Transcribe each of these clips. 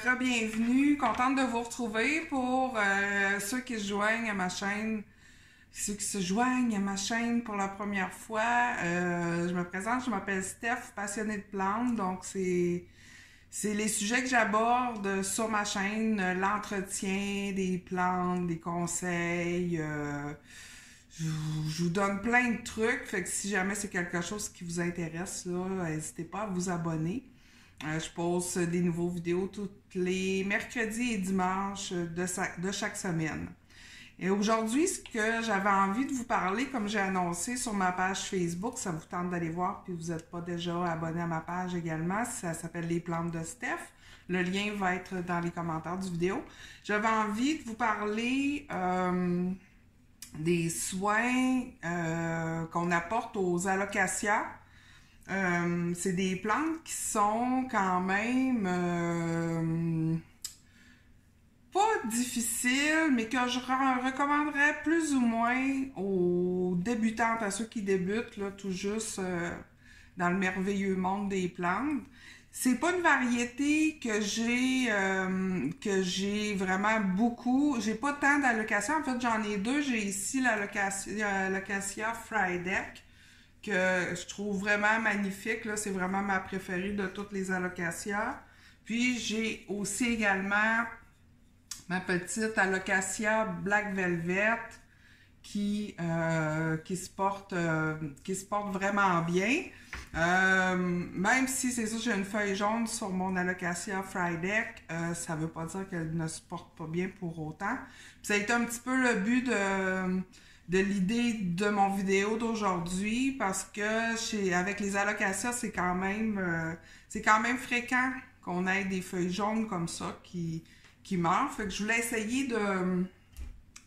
re-bienvenue, contente de vous retrouver pour ceux qui se joignent à ma chaîne. Pour la première fois. Je me présente, je m'appelle Steph, passionnée de plantes, donc c'est les sujets que j'aborde sur ma chaîne, l'entretien des plantes, des conseils. Je vous donne plein de trucs, fait que si jamais c'est quelque chose qui vous intéresse, là, n'hésitez pas à vous abonner. Je poste des nouveaux vidéos tous les mercredis et dimanches de chaque semaine. Et aujourd'hui, ce que j'avais envie de vous parler, comme j'ai annoncé sur ma page Facebook, ça vous tente d'aller voir, puis vous n'êtes pas déjà abonné à ma page également, ça s'appelle Les Plantes de Steph. Le lien va être dans les commentaires du vidéo. J'avais envie de vous parler des soins qu'on apporte aux alocasias. C'est des plantes qui sont quand même pas difficiles, mais que je recommanderais plus ou moins aux débutantes, à ceux qui débutent là, tout juste dans le merveilleux monde des plantes. C'est pas une variété que j'ai vraiment beaucoup. J'ai pas tant d'alocasias. En fait, j'en ai deux. J'ai ici l'alocasia Frydek, que je trouve vraiment magnifique. Là, c'est vraiment ma préférée de toutes les alocasias. Puis j'ai aussi également ma petite alocasia Black Velvet qui se porte vraiment bien. Même si c'est ça, j'ai une feuille jaune sur mon alocasia Frydek, ça veut pas dire qu'elle ne se porte pas bien pour autant. Puis ça a été un petit peu le but de l'idée de mon vidéo d'aujourd'hui, parce que avec les alocasias, c'est quand même fréquent qu'on ait des feuilles jaunes comme ça qui meurent. Fait que je voulais essayer de...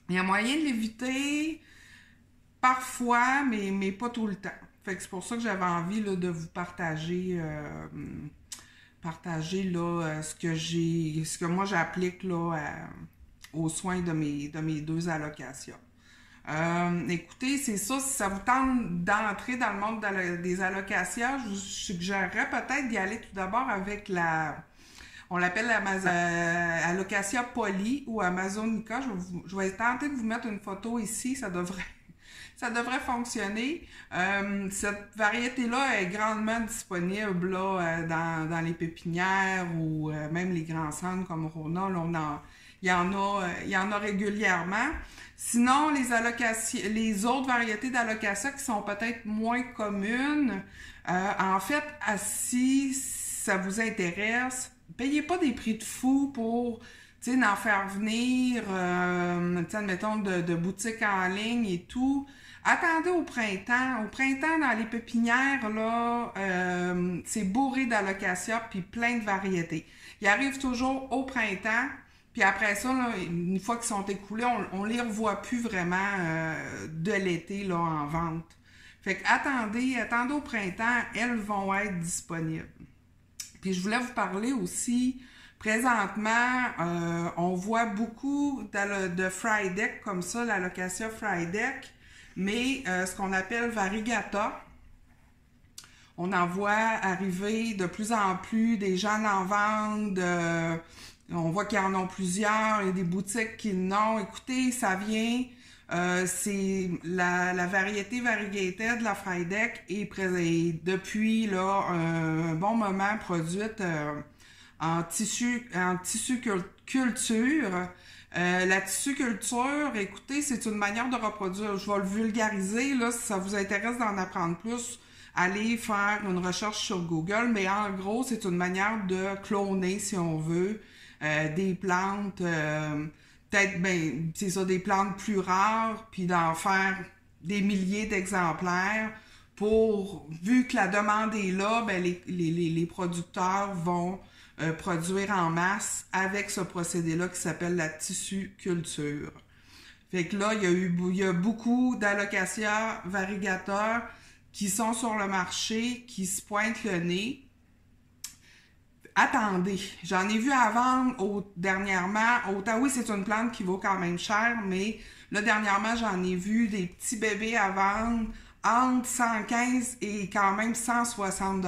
Il y a moyen de l'éviter parfois, mais pas tout le temps. Fait que c'est pour ça que j'avais envie là, de vous partager ce que moi j'applique là aux soins de mes deux alocasias. Écoutez, c'est ça, si ça vous tente d'entrer dans le monde des alocasias, je vous suggérerais peut-être d'y aller tout d'abord avec on l'appelle Alocasia Poly ou Amazonica. Je vais tenter de vous mettre une photo ici, ça devrait fonctionner. Cette variété-là est grandement disponible là, dans les pépinières ou même les grands centres comme Rona. Là, il y en a régulièrement. Sinon, les autres variétés d'alocasia qui sont peut-être moins communes, en fait, si ça vous intéresse, payez pas des prix de fou pour d'en faire venir, admettons, de boutiques en ligne et tout. Attendez au printemps. Au printemps, dans les pépinières, là, c'est bourré d'alocasias puis plein de variétés. Ils arrivent toujours au printemps, puis après ça, là, une fois qu'ils sont écoulés, on les revoit plus vraiment de l'été là, en vente. Fait que attendez au printemps, elles vont être disponibles. Puis je voulais vous parler aussi, présentement, on voit beaucoup de Frydek comme ça, l'alocasia Frydek, mais ce qu'on appelle variegata. On en voit arriver de plus en plus, des gens en vendent, on voit qu'il y en ont plusieurs, il y a des boutiques qui l'ont. Écoutez, ça vient... c'est la variété variegata de la Frydek est depuis là, un bon moment produite en tissuculture. La tissuculture, écoutez, c'est une manière de reproduire. Je vais le vulgariser, là, si ça vous intéresse d'en apprendre plus, allez faire une recherche sur Google, mais en gros, c'est une manière de cloner, si on veut, des plantes... peut-être, c'est ça, des plantes plus rares, puis d'en faire des milliers d'exemplaires vu que la demande est là, les producteurs vont produire en masse avec ce procédé-là qui s'appelle la tissuculture. Fait que là, il y a beaucoup d'alocasia variegata qui sont sur le marché, qui se pointent le nez. Attendez, j'en ai vu à vendre dernièrement, autant oui c'est une plante qui vaut quand même cher, mais là dernièrement j'en ai vu des petits bébés à vendre entre 115 et quand même 160 $.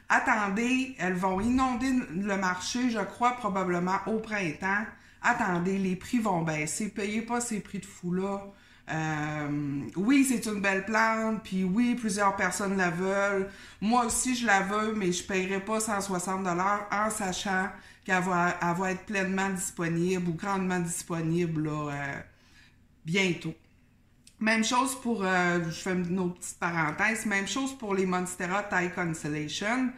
Attendez, elles vont inonder le marché, je crois, probablement au printemps. Attendez, les prix vont baisser. Payez pas ces prix de fou-là. Oui, c'est une belle plante, puis oui, plusieurs personnes la veulent. Moi aussi, je la veux, mais je ne paierai pas 160 $ en sachant qu'elle va être pleinement disponible ou grandement disponible là, bientôt. Même chose pour, je fais une autre petite parenthèse, même chose pour les Monstera Thai Constellation.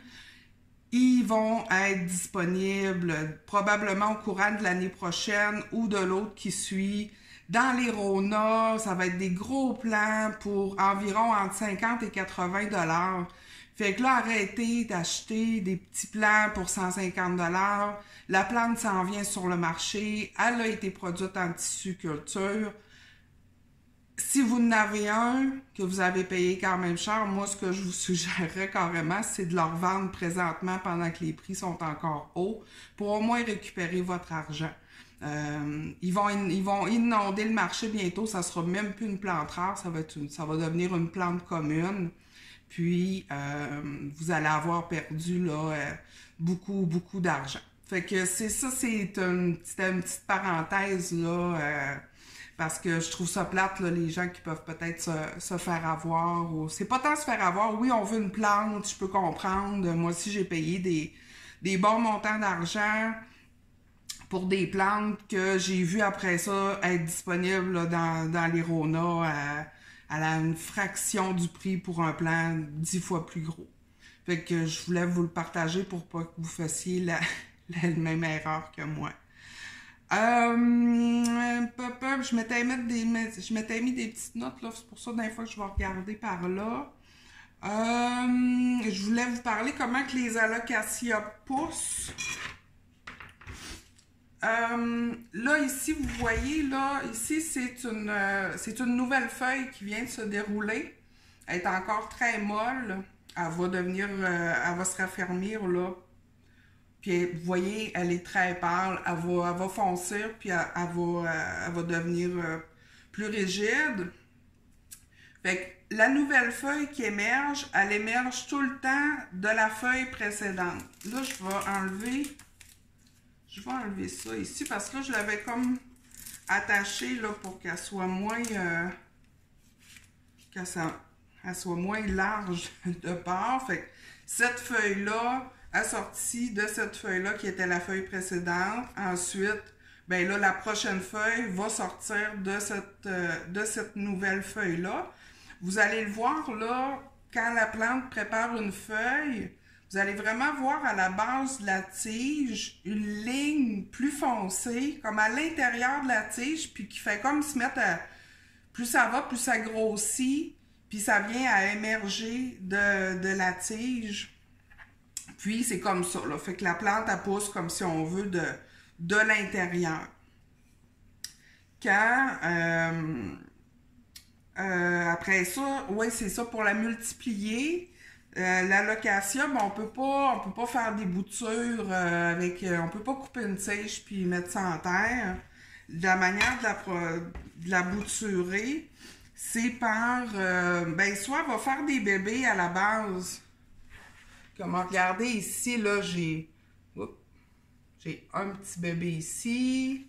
Ils vont être disponibles probablement au courant de l'année prochaine ou de l'autre qui suit. Dans les Rona, ça va être des gros plans pour environ entre 50 et 80 $. Fait que là, arrêtez d'acheter des petits plans pour 150 $. La plante s'en vient sur le marché. Elle a été produite en tissu culture. Si vous en avez un que vous avez payé quand même cher, moi, ce que je vous suggérerais carrément, c'est de le revendre présentement pendant que les prix sont encore hauts pour au moins récupérer votre argent. Ils vont inonder le marché bientôt, ça sera même plus une plante rare, ça va devenir une plante commune. Puis, vous allez avoir perdu là, beaucoup d'argent. Fait que c'est ça, c'est une petite parenthèse là, parce que je trouve ça plate, là, les gens qui peuvent peut-être se faire avoir. C'est pas tant se faire avoir, oui, on veut une plante, je peux comprendre. Moi aussi, j'ai payé des bons montants d'argent pour des plantes que j'ai vu après ça être disponibles là, dans les Rona à une fraction du prix pour un plan 10 fois plus gros. Fait que je voulais vous le partager pour pas que vous fassiez la même erreur que moi. Je m'étais mis des petites notes, là, c'est pour ça des fois que je vais regarder par là. Je voulais vous parler comment que les alocasia poussent. Là, ici, vous voyez, là, ici, c'est une nouvelle feuille qui vient de se dérouler. Elle est encore très molle. Elle va se raffermir, là. Puis, vous voyez, elle est très pâle. Elle va foncir, puis elle va devenir plus rigide. Fait que la nouvelle feuille qui émerge, elle émerge tout le temps de la feuille précédente. Là, je vais enlever ça ici parce que là, je l'avais comme attachée là, pour qu'elle soit moins elle soit moins large de part. Fait que cette feuille-là a sorti de cette feuille-là qui était la feuille précédente. Ensuite, ben là, la prochaine feuille va sortir de cette nouvelle feuille-là. Vous allez le voir là, quand la plante prépare une feuille, vous allez vraiment voir à la base de la tige une ligne plus foncée, comme à l'intérieur de la tige, puis qui fait comme se mettre à... Plus ça va, plus ça grossit, puis ça vient à émerger de la tige. Puis c'est comme ça, là. Fait que la plante, elle pousse comme si on veut de l'intérieur. Après ça, oui, c'est ça, pour la multiplier... l'alocasia, ben, on peut pas faire des boutures on peut pas couper une tige puis mettre ça en terre. La manière de la bouturer, c'est par, ben, soit elle va faire des bébés à la base. Comme regardez ici, là, j'ai un petit bébé ici.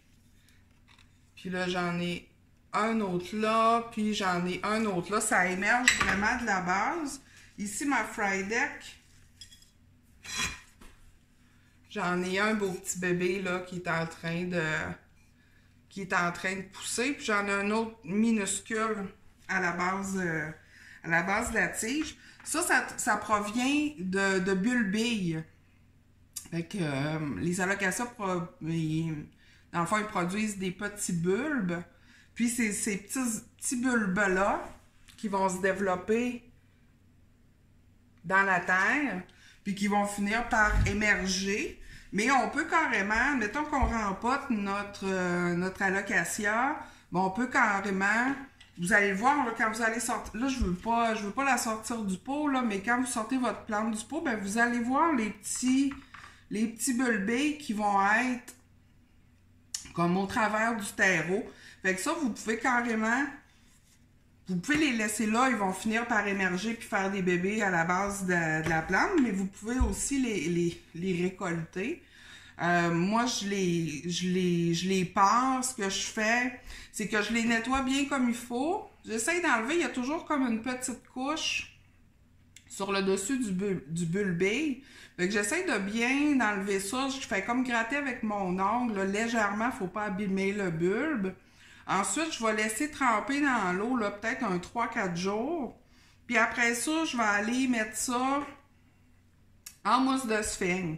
Puis là, j'en ai un autre là, puis j'en ai un autre là. Ça émerge vraiment de la base. Ici, ma Frydek, j'en ai un beau petit bébé là qui est en train de pousser. Puis j'en ai un autre minuscule à la base de la tige. Ça provient de bulbilles. Fait que les alocasias, dans le fond, ils produisent des petits bulbes. Puis c'est ces petits bulbes-là qui vont se développer dans la terre, puis qui vont finir par émerger. Mais on peut carrément, mettons qu'on rempote notre alocasia, ben on peut carrément, vous allez le voir là, quand vous allez sortir, là je veux pas la sortir du pot, là, mais quand vous sortez votre plante du pot, ben vous allez voir les petits bulbés qui vont être comme au travers du terreau. Fait que ça, vous pouvez carrément Vous pouvez les laisser là, ils vont finir par émerger puis faire des bébés à la base de la plante, mais vous pouvez aussi les récolter. Moi, je les pars. Ce que je fais, c'est que je les nettoie bien comme il faut. J'essaie d'enlever, il y a toujours comme une petite couche sur le dessus du bulbe. Fait que j'essaie de bien enlever ça. Je fais comme gratter avec mon ongle, là, légèrement, faut pas abîmer le bulbe. Ensuite, je vais laisser tremper dans l'eau, là, peut-être un 3-4 jours. Puis après ça, je vais aller mettre ça en mousse de sphagne.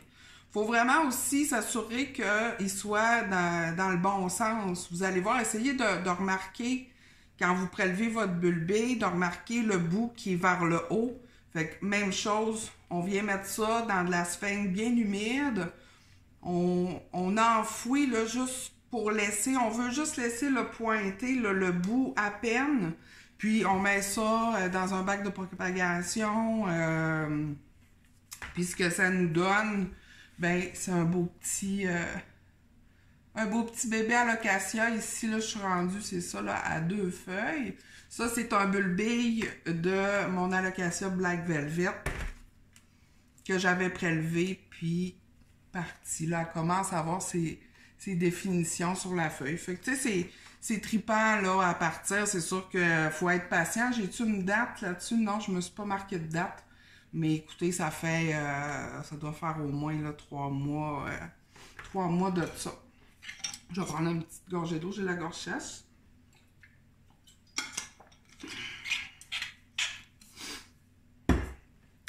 Faut vraiment aussi s'assurer qu'il soit dans le bon sens. Vous allez voir, essayez de remarquer, quand vous prélevez votre bulbe, de remarquer le bout qui est vers le haut. Fait que même chose, on vient mettre ça dans de la sphagne bien humide. On enfouit là, juste pour laisser, on veut juste laisser le pointer, là, le bout à peine. Puis on met ça dans un bac de propagation. Puis ce que ça nous donne, ben c'est un beau petit bébé alocasia. Ici, là, je suis rendue, c'est ça, là, à 2 feuilles. Ça, c'est un bulbille de mon alocasia Black Velvet que j'avais prélevé, puis parti. Là, elle commence à avoir ses définitions sur la feuille. Fait que, tu sais, c'est trippant, là, à partir. C'est sûr qu'il faut être patient. J'ai-tu une date là-dessus? Non, je me suis pas marqué de date. Mais écoutez, ça fait, ça doit faire au moins, là, 3 mois de ça. Je vais prendre une petite gorgée d'eau. J'ai la gorge sèche.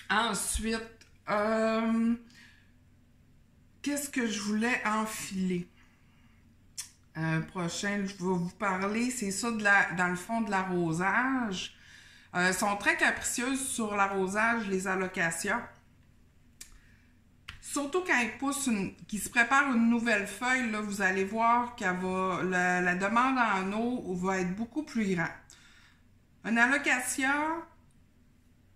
Ensuite, qu'est-ce que je voulais enfiler? Prochain, je vais vous parler, c'est ça, dans le fond, de l'arrosage. Sont très capricieuses sur l'arrosage, les alocasias. Surtout quand ils poussent, qu'ils se préparent une nouvelle feuille, là, vous allez voir qu'elle va, la demande en eau va être beaucoup plus grande. Une alocasia,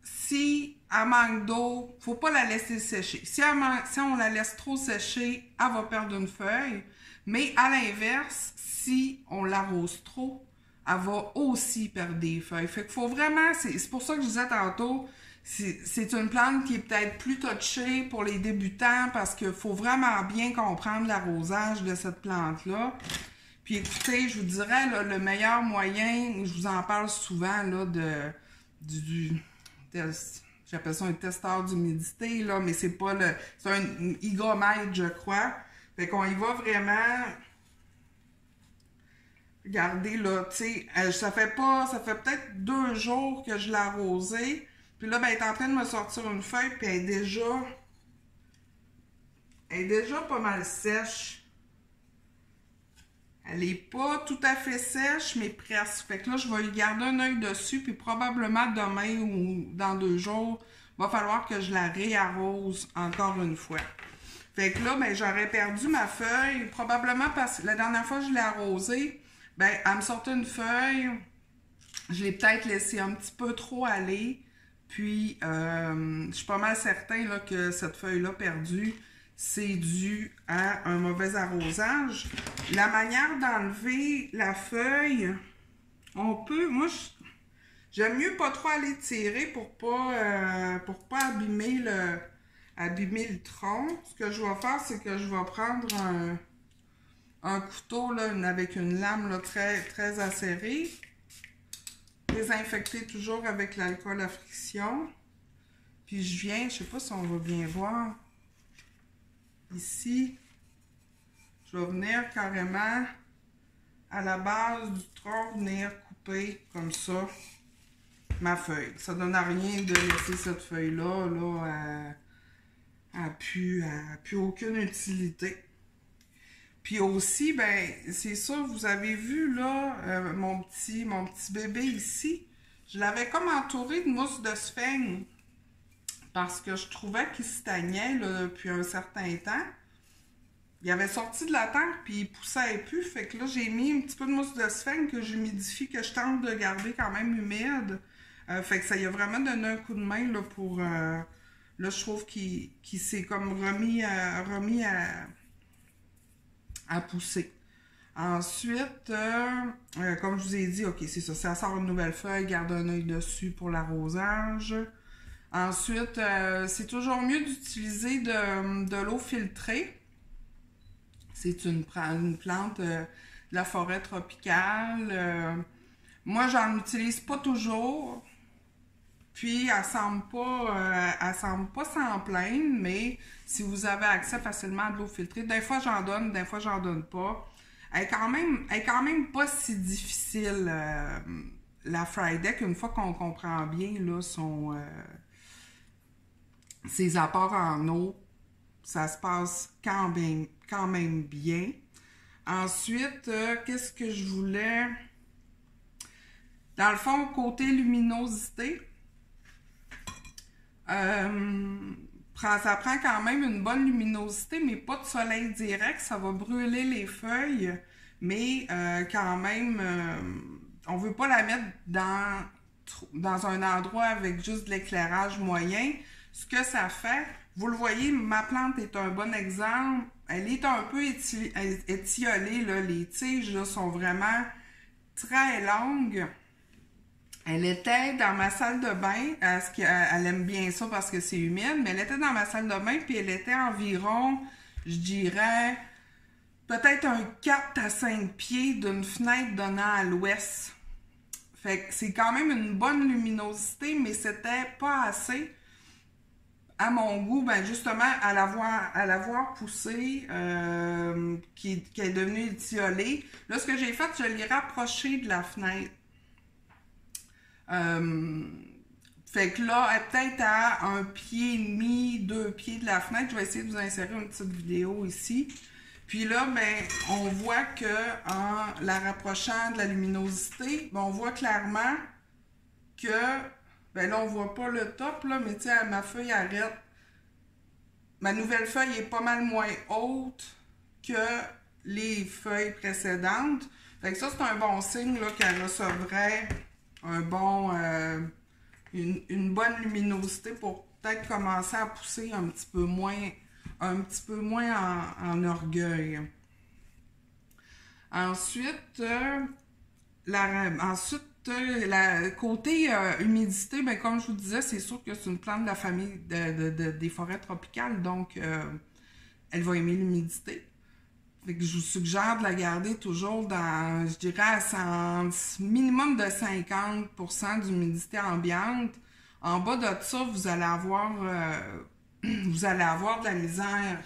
si elle manque d'eau, faut pas la laisser sécher. Si on la laisse trop sécher, elle va perdre une feuille. Mais à l'inverse, si on l'arrose trop, elle va aussi perdre des feuilles. Fait qu'il faut vraiment, c'est pour ça que je disais tantôt, c'est une plante qui est peut-être plus touchée pour les débutants parce qu'il faut vraiment bien comprendre l'arrosage de cette plante-là. Puis écoutez, je vous dirais, là, le meilleur moyen, je vous en parle souvent, là, j'appelle ça un testeur d'humidité, là, mais c'est pas c'est un hygromètre, je crois. Fait qu'on y va vraiment. Regardez, là, tu sais, ça fait peut-être 2 jours que je l'ai arrosée. Puis là, ben, elle est en train de me sortir une feuille, puis elle est déjà pas mal sèche. Elle est pas tout à fait sèche, mais presque. Fait que là, je vais lui garder un œil dessus, puis probablement demain ou dans 2 jours, il va falloir que je la réarrose encore une fois. Fait que là, ben, j'aurais perdu ma feuille, probablement parce que la dernière fois que je l'ai arrosée, ben, elle me sortait une feuille, je l'ai peut-être laissé un petit peu trop aller, puis je suis pas mal certain là, que cette feuille-là perdue, c'est dû à un mauvais arrosage. La manière d'enlever la feuille, on peut, moi, j'aime mieux pas trop aller tirer pour pas abîmer le tronc. Ce que je vais faire, c'est que je vais prendre un couteau là, avec une lame là, très, très acérée. Désinfecter toujours avec l'alcool à friction. Puis je viens, je sais pas si on va bien voir. Ici, je vais venir carrément à la base du tronc, venir couper comme ça ma feuille. Ça donne à rien de laisser cette feuille-là, là, elle n'a plus aucune utilité. Puis aussi, ben, c'est ça, vous avez vu, là, mon petit bébé ici, je l'avais comme entouré de mousse de sphagne parce que je trouvais qu'il se stagnait, là, depuis un certain temps. Il avait sorti de la terre, puis il poussait plus. Fait que là, j'ai mis un petit peu de mousse de sphagne que j'humidifie, que je tente de garder quand même humide. Fait que ça y a vraiment donné un coup de main, là, pour... là, je trouve qu'il s'est comme remis à pousser. Ensuite, comme je vous ai dit, ok, c'est ça. Si ça sort une nouvelle feuille, garde un œil dessus pour l'arrosage. Ensuite, c'est toujours mieux d'utiliser de l'eau filtrée. C'est une plante de la forêt tropicale. Moi, j'en utilise pas toujours. Puis, elle semble pas s'en plaindre, mais si vous avez accès facilement à de l'eau filtrée, des fois j'en donne, des fois j'en donne pas. Elle est quand même pas si difficile, la Frydek, une fois qu'on comprend bien là, ses apports en eau. Ça se passe quand même bien. Ensuite, qu'est-ce que je voulais? Dans le fond, côté luminosité, ça prend quand même une bonne luminosité, mais pas de soleil direct. Ça va brûler les feuilles, mais quand même, on veut pas la mettre dans un endroit avec juste de l'éclairage moyen. Ce que ça fait, vous le voyez, ma plante est un bon exemple. Elle est un peu étiolée, là. Les tiges là, sont vraiment très longues. Elle était dans ma salle de bain, elle aime bien ça parce que c'est humide, mais elle était dans ma salle de bain, puis elle était environ, je dirais, peut-être un 4 à 5 pieds d'une fenêtre donnant à l'ouest. Fait que c'est quand même une bonne luminosité, mais c'était pas assez. À mon goût, ben justement, à l'avoir poussée, qui est devenue étiolée. Là, ce que j'ai fait, je l'ai rapprochée de la fenêtre. Fait que là, elle est peut-être à 1,5 pied, 2 pieds de la fenêtre. Je vais essayer de vous insérer une petite vidéo ici. Puis là, ben, on voit que en la rapprochant de la luminosité, ben, on voit clairement que, ben là, on voit pas le top, là, mais tu sais, ma feuille arrête. Ma nouvelle feuille est pas mal moins haute que les feuilles précédentes. Fait que ça, c'est un bon signe, là, qu'elle recevrait une bonne luminosité pour peut-être commencer à pousser un petit peu moins en orgueil. Ensuite, côté humidité, ben, comme je vous disais, c'est sûr que c'est une plante de la famille des forêts tropicales, donc elle va aimer l'humidité. Fait que je vous suggère de la garder toujours dans, je dirais, à minimum de 50% d'humidité ambiante. En bas de ça, vous allez avoir de la misère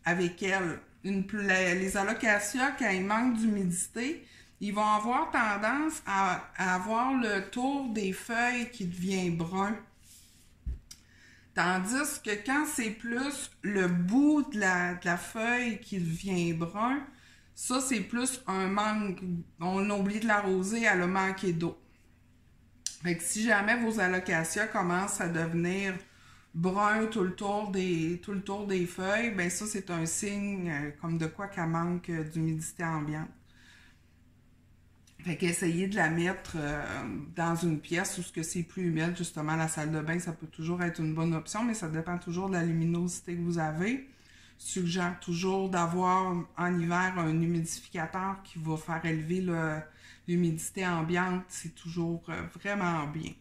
avec elle. Les alocasias, quand ils manquent d'humidité, ils vont avoir tendance à avoir le tour des feuilles qui devient brun. Tandis que quand c'est plus le bout de la feuille qui devient brun, ça c'est plus un manque. On a oublié de l'arroser, elle a manqué d'eau. Fait que si jamais vos alocasias commencent à devenir brun tout le tour des feuilles, ben ça c'est un signe comme de quoi qu'elle manque d'humidité ambiante. Fait qu'essayez de la mettre dans une pièce où ce que c'est plus humide, justement la salle de bain, ça peut toujours être une bonne option, mais ça dépend toujours de la luminosité que vous avez. Je suggère toujours d'avoir en hiver un humidificateur qui va faire élever l'humidité ambiante, c'est toujours vraiment bien.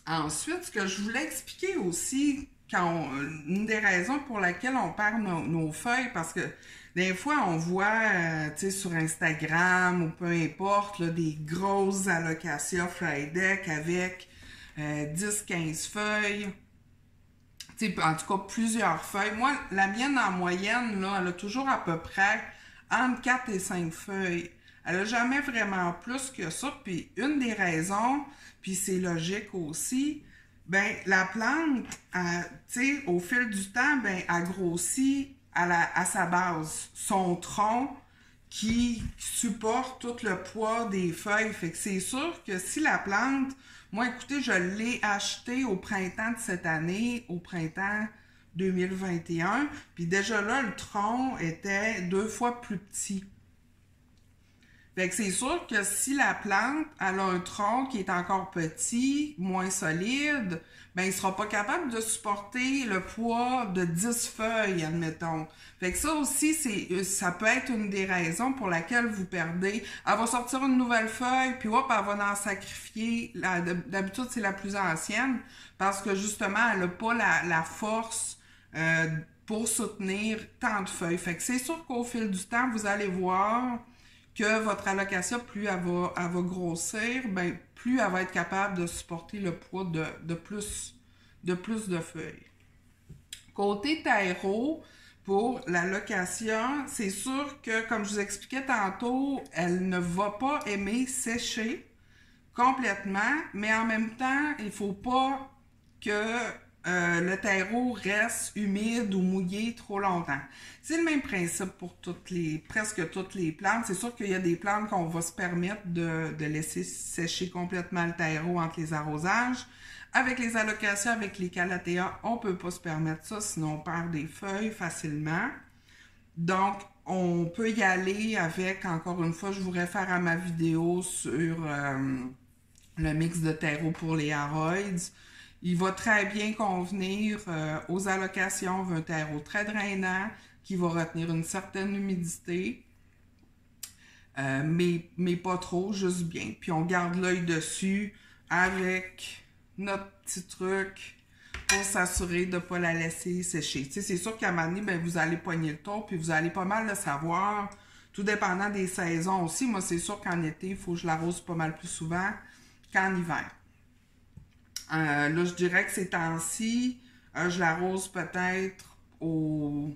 Ensuite, ce que je voulais expliquer aussi, une des raisons pour laquelle on perd nos feuilles, parce que des fois, on voit, tu sais, sur Instagram ou peu importe, là, des grosses alocasias Frydek avec 10-15 feuilles. Tu sais, en tout cas, plusieurs feuilles. Moi, la mienne, en moyenne, là, elle a toujours à peu près entre 4 et 5 feuilles. Elle n'a jamais vraiment plus que ça. Puis une des raisons, puis c'est logique aussi, ben la plante, tu sais, au fil du temps, ben elle grossit à sa base. Son tronc qui supporte tout le poids des feuilles. Fait que c'est sûr que si la plante, moi écoutez, je l'ai achetée au printemps de cette année, au printemps 2021, puis déjà là, le tronc était 2 fois plus petit. Fait que c'est sûr que si la plante elle a un tronc qui est encore petit, moins solide, ben il sera pas capable de supporter le poids de 10 feuilles, admettons. Fait que ça aussi, ça peut être une des raisons pour laquelle vous perdez. Elle va sortir une nouvelle feuille, puis hop, elle va en sacrifier. D'habitude, c'est la plus ancienne, parce que justement, elle n'a pas la force pour soutenir tant de feuilles. Fait que c'est sûr qu'au fil du temps, vous allez voir que votre alocasia, plus elle va grossir, ben, plus elle va être capable de supporter le poids de plus de feuilles. Côté terreau, pour l'alocasia, c'est sûr que, comme je vous expliquais tantôt, elle ne va pas aimer sécher complètement, mais en même temps, il ne faut pas que le terreau reste humide ou mouillé trop longtemps. C'est le même principe pour presque toutes les plantes. C'est sûr qu'il y a des plantes qu'on va se permettre de laisser sécher complètement le terreau entre les arrosages. Avec les alocasias, avec les calathea, on ne peut pas se permettre ça, sinon on perd des feuilles facilement. Donc, on peut y aller avec, encore une fois, je vous réfère à ma vidéo sur le mix de terreau pour les haroïdes. Il va très bien convenir aux allocations. On veut un terreau très drainant qui va retenir une certaine humidité, mais pas trop, juste bien. Puis on garde l'œil dessus avec notre petit truc pour s'assurer de ne pas la laisser sécher. Tu sais, c'est sûr qu'à un moment donné, ben, vous allez poigner le tour, puis vous allez pas mal le savoir, tout dépendant des saisons aussi. Moi, c'est sûr qu'en été, il faut que je l'arrose pas mal plus souvent qu'en hiver. Là, je dirais que ces temps-ci, je l'arrose peut-être aux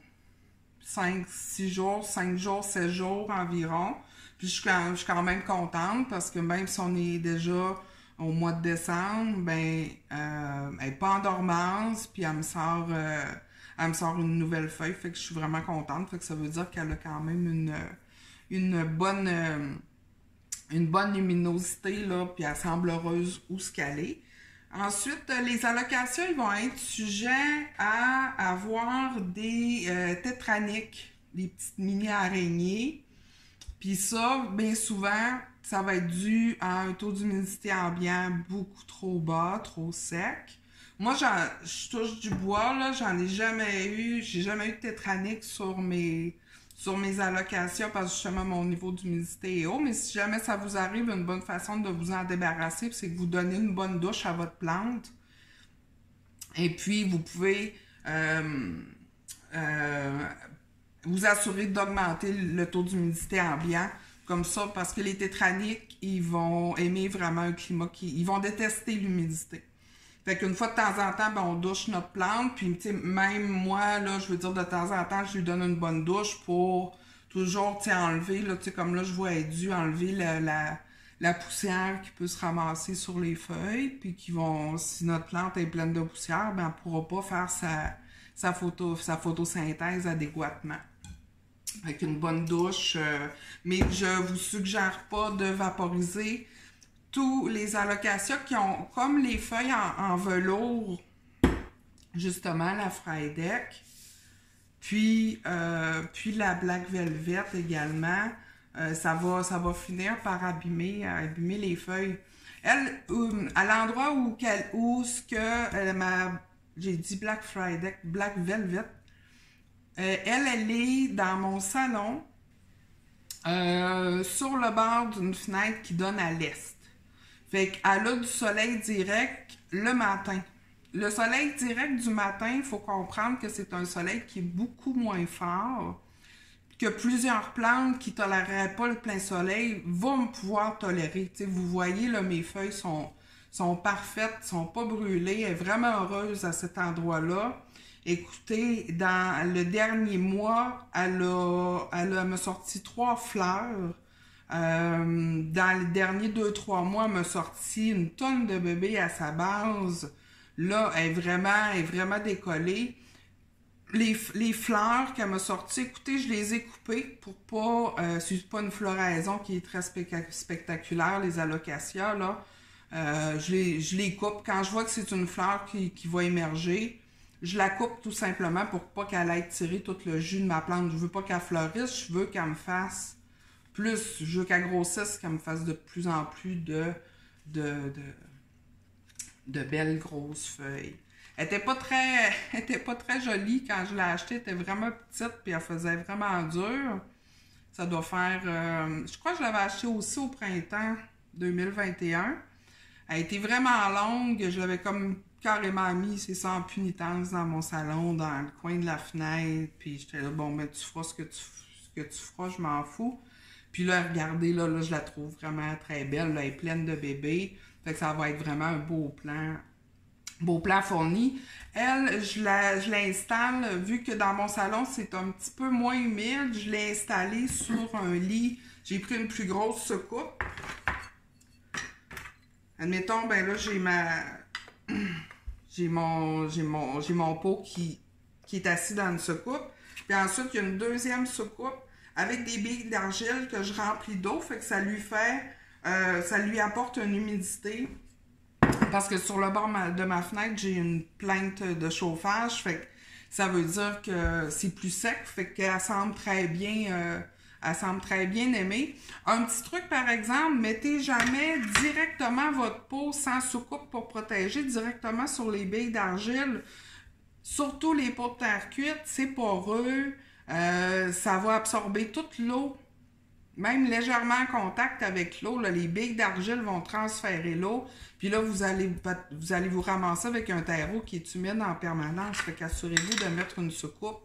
5-6 jours, 5 jours, 7 jours environ. Puis je suis quand même contente parce que même si on est déjà au mois de décembre, ben, elle n'est pas en dormance, puis elle me sort une nouvelle feuille. Fait que je suis vraiment contente. Fait que ça veut dire qu'elle a quand même une bonne luminosité, là, puis elle semble heureuse où ce qu'elle est. Ensuite, les alocasias, ils vont être sujets à avoir des tétraniques, des petites mini-araignées. Puis ça, bien souvent, ça va être dû à un taux d'humidité ambiant beaucoup trop bas, trop sec. Moi, je touche du bois, là, j'en ai jamais eu, j'ai jamais eu de tétranique sur mes allocations parce que justement mon niveau d'humidité est haut, mais si jamais ça vous arrive, une bonne façon de vous en débarrasser, c'est que vous donnez une bonne douche à votre plante. Et puis, vous pouvez vous assurer d'augmenter le taux d'humidité ambiant, comme ça, parce que les tétraniques, ils vont aimer vraiment un climat ils vont détester l'humidité. Fait qu'une fois de temps en temps, ben, on douche notre plante, puis tu sais, même moi, là, je veux dire, de temps en temps, je lui donne une bonne douche pour toujours, tu sais, enlever, là, tu sais, comme là, je vois être dû enlever la poussière qui peut se ramasser sur les feuilles, puis si notre plante est pleine de poussière, ben, elle pourra pas faire sa photosynthèse adéquatement. Avec une bonne douche, mais je vous suggère pas de vaporiser tous les alocasias qui ont comme les feuilles en velours, justement la Frydek, puis la Black Velvet également, ça va finir par abîmer les feuilles. Elle, à l'endroit j'ai dit Black Frydek, Black Velvet, elle est dans mon salon, sur le bord d'une fenêtre qui donne à l'est. Fait qu'elle a du soleil direct le matin. Le soleil direct du matin, il faut comprendre que c'est un soleil qui est beaucoup moins fort, que plusieurs plantes qui ne toléreraient pas le plein soleil vont pouvoir tolérer. T'sais, vous voyez, là, mes feuilles sont parfaites, sont pas brûlées, elle est vraiment heureuse à cet endroit-là. Écoutez, dans le dernier mois, elle m'a sorti 3 fleurs. Dans les derniers 2-3 mois, elle m'a sorti une tonne de bébés à sa base. Là, elle est vraiment décollée. Les fleurs qu'elle m'a sorties, écoutez, je les ai coupées pour pas... c'est pas une floraison qui est très spectaculaire, les alocasias, là. Je les coupe. Quand je vois que c'est une fleur qui va émerger, je la coupe tout simplement pour pas qu'elle aille tirer tout le jus de ma plante. Je veux pas qu'elle fleurisse, je veux qu'elle me fasse plus, je veux qu'elle grossisse, qu'elle me fasse de plus en plus de belles grosses feuilles. Elle était pas très jolie quand je l'ai achetée, elle était vraiment petite, puis elle faisait vraiment dur. Ça doit faire, je crois que je l'avais achetée aussi au printemps 2021. Elle a été vraiment longue, je l'avais comme carrément mis, c'est ça, en punitance dans mon salon, dans le coin de la fenêtre, puis j'étais là, bon, ben tu feras ce que tu feras, je m'en fous. Puis là, regardez, là, je la trouve vraiment très belle, là, elle est pleine de bébés, fait que ça va être vraiment un beau plan fourni. Elle, je l'installe, vu que dans mon salon, c'est un petit peu moins humide, je l'ai installée sur un lit. J'ai pris une plus grosse soucoupe. Admettons, ben là, j'ai mon pot qui est assis dans une soucoupe. Puis ensuite, il y a une deuxième soucoupe avec des billes d'argile que je remplis d'eau. Fait que ça lui apporte une humidité. Parce que sur le bord de ma fenêtre, j'ai une plainte de chauffage. Fait que ça veut dire que c'est plus sec. Fait qu'elle semble très bien... elle semble très bien aimée. Un petit truc, par exemple, mettez jamais directement votre pot sans soucoupe pour protéger directement sur les billes d'argile. Surtout les pots de terre cuite, c'est poreux. Ça va absorber toute l'eau. Même légèrement en contact avec l'eau, les billes d'argile vont transférer l'eau. Puis là, vous allez vous ramasser avec un terreau qui est humide en permanence. Fait qu'assurez-vous de mettre une soucoupe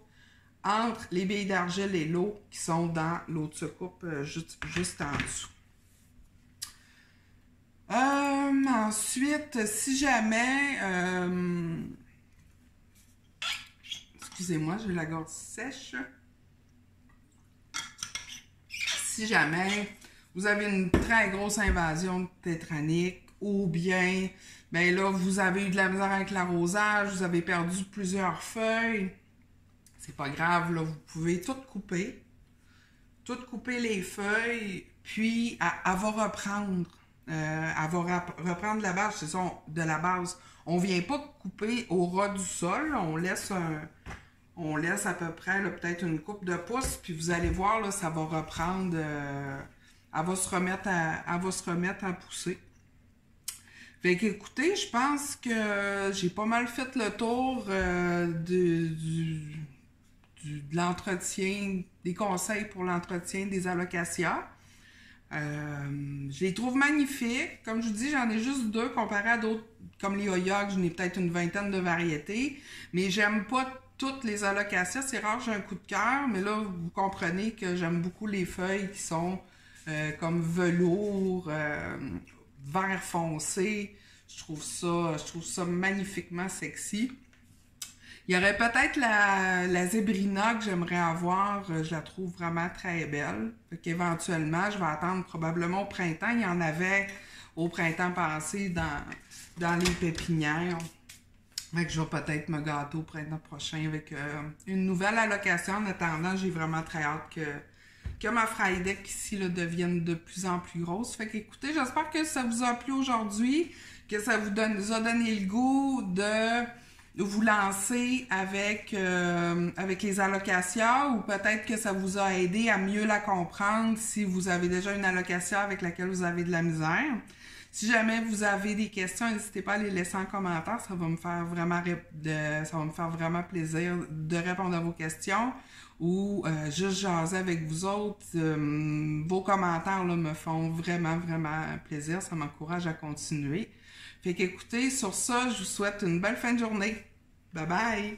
entre les billes d'argile et l'eau qui sont dans l'autre soucoupe juste en dessous. Ensuite, si jamais... excusez-moi, j'ai la gorge sèche. Si jamais vous avez une très grosse invasion de tétranique ou bien, ben là, vous avez eu de la misère avec l'arrosage, vous avez perdu plusieurs feuilles, c'est pas grave, là, vous pouvez tout couper les feuilles, puis elle va reprendre. Elle va reprendre la base, c'est ça, de la base. On vient pas couper au ras du sol, on laisse à peu près peut-être une coupe de pouce, puis vous allez voir, là, ça va reprendre, elle va se remettre à pousser. Fait qu'écoutez, je pense que j'ai pas mal fait le tour de l'entretien, des conseils pour l'entretien des alocasias. Je les trouve magnifiques. Comme je vous dis, j'en ai juste 2 comparé à d'autres, comme les Oya, que j'en ai peut-être une vingtaine de variétés. Mais j'aime pas toutes les alocasias. C'est rare que j'ai un coup de cœur, mais là, vous comprenez que j'aime beaucoup les feuilles qui sont comme velours, vert foncé. Je trouve ça magnifiquement sexy. Il y aurait peut-être la Zébrina que j'aimerais avoir. Je la trouve vraiment très belle. Fait qu'éventuellement, je vais attendre probablement au printemps. Il y en avait au printemps passé dans les pépinières. Fait que je vais peut-être me gâter au printemps prochain avec une nouvelle allocation. En attendant, j'ai vraiment très hâte que ma Frydek ici là, devienne de plus en plus grosse. Fait qu'écoutez, j'espère que ça vous a plu aujourd'hui, que ça vous a donné le goût de vous lancer avec les alocasias, ou peut-être que ça vous a aidé à mieux la comprendre si vous avez déjà une alocasia avec laquelle vous avez de la misère. Si jamais vous avez des questions, n'hésitez pas à les laisser en commentaire, ça va me faire vraiment plaisir de répondre à vos questions ou juste jaser avec vous autres. Vos commentaires là, me font vraiment plaisir, ça m'encourage à continuer. Fait qu'écoutez, sur ça, je vous souhaite une belle fin de journée. Bye bye!